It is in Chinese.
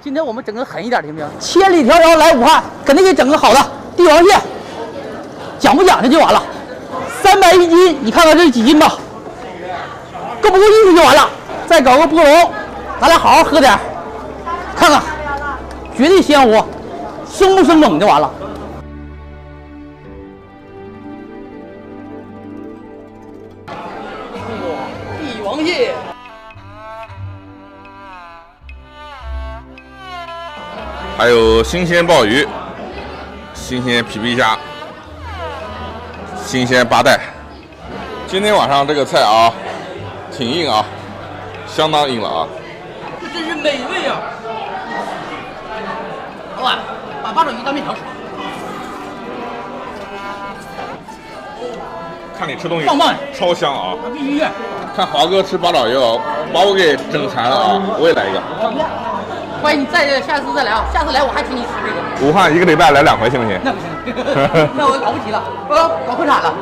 今天我们整个狠一点，行不行？千里迢迢来武汉，肯定给整个好的帝王蟹，讲不讲究就完了。310斤，你看看这是几斤吧？够不够意思就完了。再搞个菠萝，咱俩好好喝点，看看，绝对鲜活，生不生猛就完了。帝王蟹。 还有新鲜鲍鱼、新鲜皮皮虾、新鲜八带。今天晚上这个菜啊，挺硬啊，相当硬了啊！这真是美味啊！老板，把八爪鱼当面条吃。看你吃东西棒棒超香啊！必须的。看华哥吃八爪鱼啊，把我给整馋了啊！我也来一个。 欢迎你下次再来啊！下次来我还请你吃这个。武汉1个礼拜来2回行不行？那不行，那我搞不起了，我搞破产了。